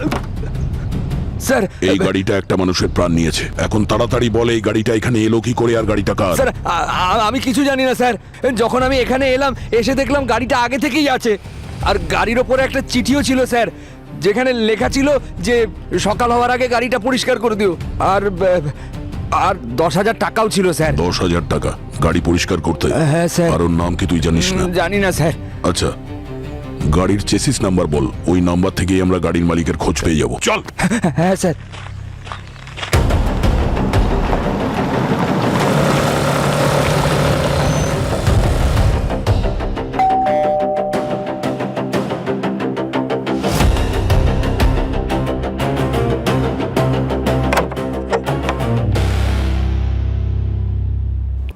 স্যার। এই গাড়িটা একটা মানুষের প্রাণ নিয়েছে। এখন তাড়াতাড়ি বল, এই গাড়িটা এখানে এলো কি করে আর গাড়িটা কার? স্যার আমি কিছু জানি না স্যার। যখন আমি এখানে এলাম, এসে দেখলাম গাড়িটা আগে থেকেই আছে, আর গাড়ির ওপরে একটা চিঠিও ছিল স্যার, যেখানে লেখা ছিল যে সকাল হওয়ার আগে গাড়িটা পরিষ্কার করে দিও। আর 10,000 টাকাও ছিল স্যার। 10,000 টাকা গাড়ি পরিষ্কার করতে? হ্যাঁ স্যার। আর ওর নাম কি তুই জানিস না? জানি না স্যার। আচ্ছা, গাড়ির চেসিস নাম্বার বল, ওই নাম্বার থেকেই আমরা গাড়ির মালিকের খোঁজ পেয়ে যাব। চল। হ্যাঁ স্যার।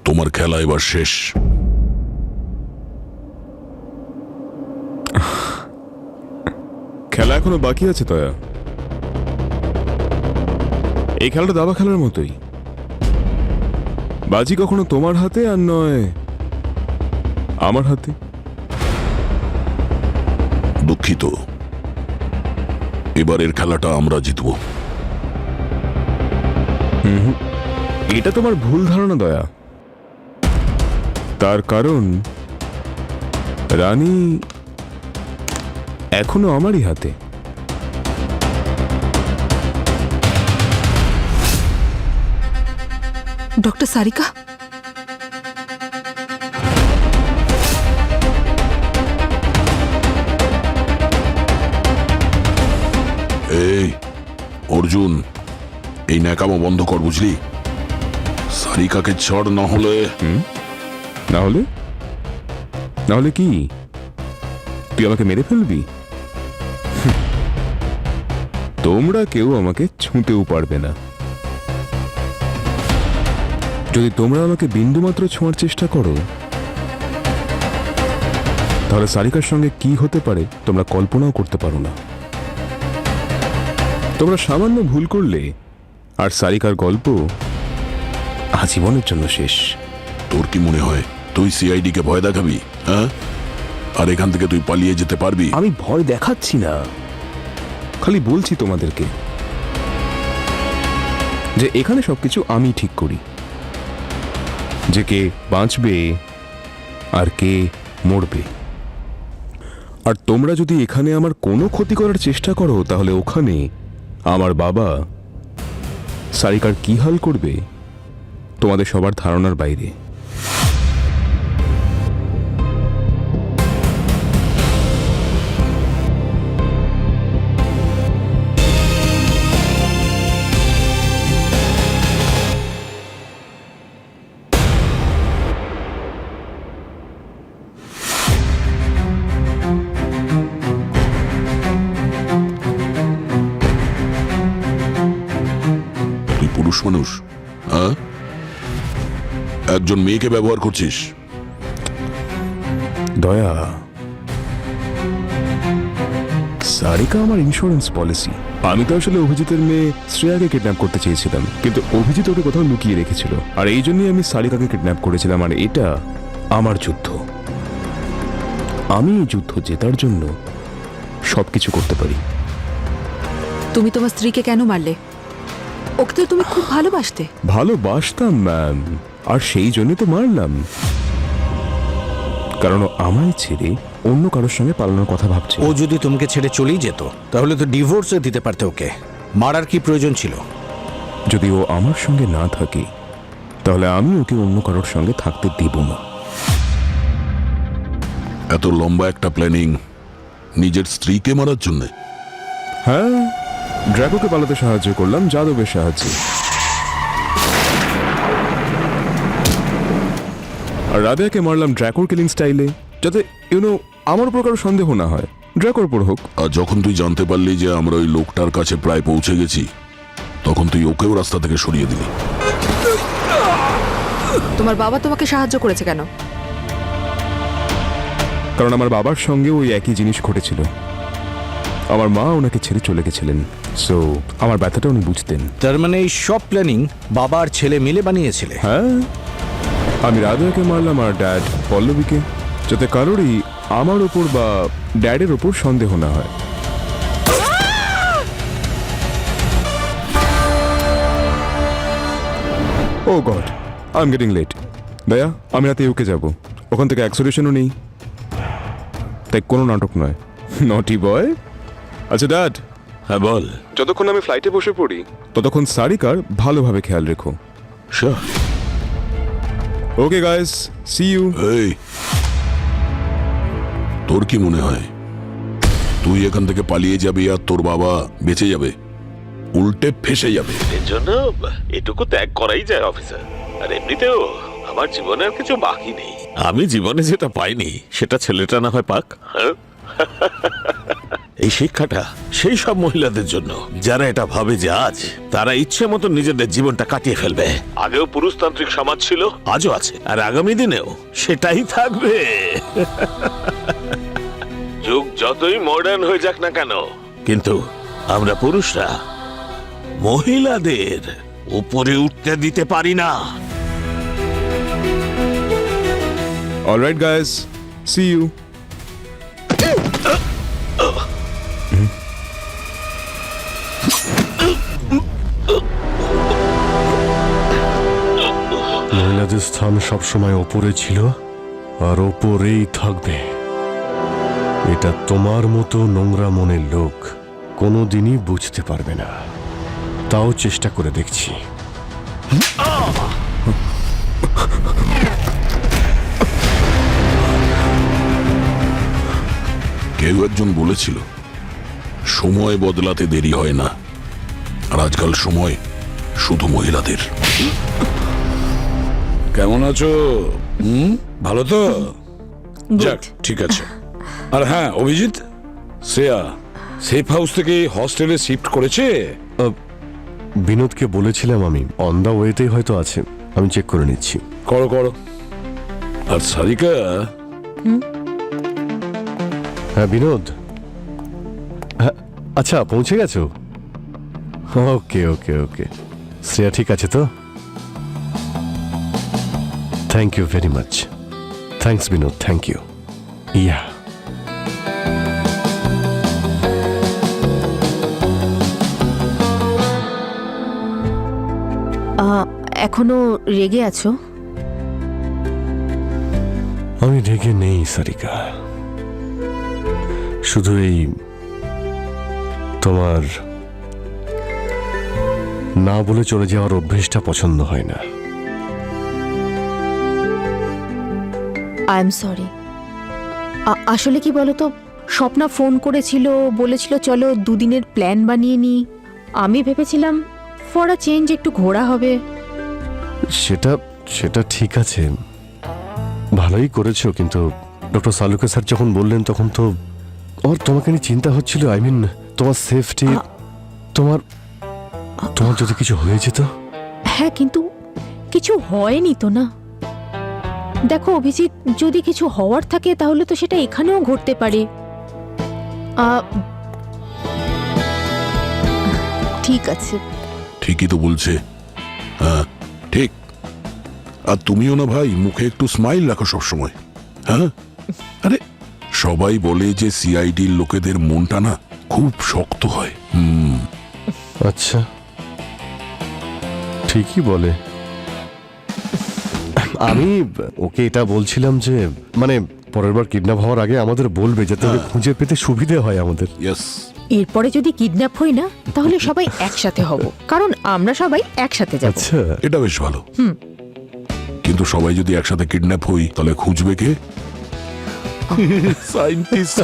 তোমার খেলা এবার শেষ। খেলা এখনো বাকি আছে তয়া। এই খেলাটা দাবা খেলার মতোই, বাজি কখনো তোমার হাতে আর নয় আমার হাতে। দুঃখিত, এবারের খেলাটা আমরা জিতব। এটা তোমার ভুল ধারণা দয়া। তার কারণ রানী এখনো আমারই হাতে। ডক্টর সারিকা, এই অর্জুন, এই ন্যাকামো বন্ধ কর, বুঝলি? সারিকাকে ছাড় না হলে না হলে না হলে কি তুই আমাকে মেরে ফেলবি? তোমরা কেউ আমাকে ছুঁতেও পারবে না। যদি তোমরা আমাকে বিন্দুমাত্র ছোঁয়ার চেষ্টা করো তাহলে সারিকার সঙ্গে কি হতে পারে তোমরা কল্পনাও করতে পারো না। তোমরা সামান্য ভুল করলে আর সারিকার গল্প আজীবনের জন্য শেষ। তোর কি মনে হয় তুই সিআইডি কে ভয় দেখাবি? হ্যাঁ, আর এখান থেকে তুই পালিয়ে যেতে পারবি? আমি ভয় দেখাচ্ছি না, খালি বলছি তোমাদেরকে যে এখানে সবকিছু আমি ঠিক করি, যে কে বাঁচবে আর কে মরবে। আর তোমরা যদি এখানে আমার কোনো ক্ষতি করার চেষ্টা করো তাহলে ওখানে আমার বাবা সারিকার কি হাল করবে তোমাদের সবার ধারণার বাইরে। তুই পুরুষ মানুষ, হ্যাঁ? একজন মেয়েকে ব্যবহার করছিস। দয়া, সারিকা আমার ইন্স্যুরেন্স পলিসি। আমি তো আসলে অভিজিতের মেয়ে শ্রেয়াকে কিডন্যাপ করতে চেয়েছিলাম, কিন্তু অভিজিৎ ওকে কোথাও লুকিয়ে রেখেছিল, আর এই জন্যই আমি সারিকাকে কিডন্যাপ করেছিলাম। আর এটা আমার যুদ্ধ, আমি এই যুদ্ধ জেতার জন্য সবকিছু করতে পারি। তুমি তোমার স্ত্রীকে কেন মারলে? ওকে তো তুমি খুব ভালোবাসতে। ভালোবাসতাম ম্যাম, আর সেই জন্য তো মারলাম, কারণ ও আমায় ছেড়ে অন্য কারোর সঙ্গে পালানোর কথা ভাবছে। ও যদি তোমাকে ছেড়ে চলেই যেত তাহলে তো ডিভোর্সে দিতে পারতে ওকে। মারার কি প্রয়োজন ছিল? যদি ও আমার সঙ্গে না থাকে তাহলে আমি ওকে অন্য কারোর সঙ্গে থাকতে দেব না। এত লম্বা একটা প্ল্যানিং নিজের স্ত্রীকে মারার জন্য? হ্যাঁ, ড্রাগোকে পালাতে সাহায্য করলাম যাদবের সাহায্যে, আর রাবেয়াকে মারলাম ড্রাগোর কিলিং স্টাইলে, যাতে আমার উপর কারো সন্দেহ না হয়, ড্রাগোর উপর হোক। আর যখন তুই জানতে পারলি যে আমরা ওই লোকটার কাছে প্রায় পৌঁছে গেছি, তখন তুই ওকেও রাস্তা থেকে সরিয়ে দিলি। তোমার বাবা তোমাকে সাহায্য করেছে কেন? কারণ আমার বাবার সঙ্গে ওই একই জিনিস ঘটেছিল। আমার মা ওনাকে ছেড়ে চলে গেছিলেন, সো আমার ব্যথাটা উনি বুঝতেন। তার মানে এই সব প্ল্যানিং বাবা আর ছেলে মিলে বানিয়েছিলে? হ্যাঁ, আমি রাবেয়াকে মারলাম আর ড্যাড পল্লবীকে, যাতে কারোরই আমার ওপর বা ড্যাডের ওপর সন্দেহ না হয়। Oh God, I am getting late. দয়া, আমি রাতে ইউকে যাব, ওখান থেকে অ্যাক্সোলেশনও নেই, তাই কোনো নাটক নয়। নটি বয়। আচ্ছা ড্যাড। হ্যাঁ বল। যতক্ষণ আমি ফ্লাইটে বসে পড়ি ততক্ষণ সারিকার ভালোভাবে খেয়াল রেখো। Sure. Okay guys, see you. এই, তোর কি মনে হয় তুই এখান থেকে পালিয়ে যাবি আর তোর বাবা বেঁচে যাবে? উল্টে ফেসে যাবে। এর জন্য এটুকু ত্যাগ করাই যায় অফিসার। আর এমনিতেও আমার জীবনে আর কিছু বাকি নেই। আমি জীবনে যেটা পাইনি সেটা ছেলেটা না হয় পাক। হ্যাঁ? এই শিক্ষাটা সেই সব মহিলাদের জন্য যারা এটা ভাবে যে আজ তারা ইচ্ছে মতো নিজেদের জীবনটা কাটিয়ে ফেলবে। আগেও পুরুষতান্ত্রিক সমাজ ছিল, আজও আছে, আর আগামী দিনেও সেটাই থাকবে। যুগ যতই মডার্ন হয়ে যাক না কেন, কিন্তু আমরা পুরুষরা মহিলাদের উপরে উঠতে দিতে পারি না। Alright guys, see you. মহিলাদের স্থান সবসময় ওপরে ছিল আর ওপরেই থাকবে। এটা তোমার মতো নোংরা মনের লোক কোনোদিনই বুঝতে পারবে না, তাও চেষ্টা করে দেখছি। কেউ একজন বলেছিল সময় বদলাতে দেরি হয় না, আর আজকাল সময় শুধু মহিলাদের। কেমন আছো? ভালো তো? যাক, ঠিক আছে। আর হ্যাঁ, অভিজিৎ, শ্রেয়া সেফ হাউস থেকে হস্টেলে শিফট করেছে? বিনোদকে বলেছিলাম আমি, অন দা ওয়েতেই হয়তো আছে, আমি চেক করে নিচ্ছি। করো করো। আর সারিকা? হ্যাঁ বিনোদ, হ্যাঁ, আচ্ছা পৌঁছে গেছো? ওকে ওকে ওকে, শ্রেয়া ঠিক আছে তো? Thank you very much. Thanks Vinod, thank you. Yeah, এখনো রেগে আছো? আমি রেগে নেই সারিকা, শুধু এই তোমার না বলে চলে যাওয়ার অভ্যেসটা পছন্দ হয় না। I am sorry. আসলে কি বলতো, স্বপ্না ফোন করেছিল, বলেছিল চলো দুদিনের প্ল্যান বানিয়ে নি। আমি ভেবেছিলাম ফর আ চেঞ্জ একটু ঘোরা হবে। সেটা সেটা ঠিক আছে, ভালোই করেছো, কিন্তু ডক্টর সালুকে স্যার যখন বললেন তখন তো ওর তোমাকে নিয়ে চিন্তা হচ্ছিল। আই মিন তোমার সেফটি, তোমার তোমার যদি কিছু হয়ে যেত। হ্যাঁ, কিন্তু কিছু হয়নি তো না? দেখো অভিজিৎ, যদি কিছু হওয়ার থাকে তাহলে তো সেটা এখানেও ঘটতে পারে। ঠিক আছে। ঠিকই তো বলছে। হ্যাঁ ঠিক। আর তুমিও না ভাই, মুখে একটু স্মাইল রাখো সবসময়। হ্যাঁ, আরে সবাই বলে যে সিআইডির লোকেদের মনটা না খুব শক্ত হয়। আচ্ছা, ঠিকই বলে। আমি ওকে এটা বলছিলাম যে মানে পরের বার কিডন্যাপ হওয়ার আগে আমাদের বলবে, যাতে ওকে খুঁজে পেতে সুবিধে হয় আমাদের। ইয়েস। এরপরে যদি কিডন্যাপ হই না, তাহলে সবাই একসাথে হব, কারণ আমরা সবাই একসাথে যাব। আচ্ছা, এটা বেশ ভালো। কিন্তু সবাই যদি একসাথে কিডন্যাপ হই, তাহলে খুঁজবে কে? সায়েন্টিস্ট।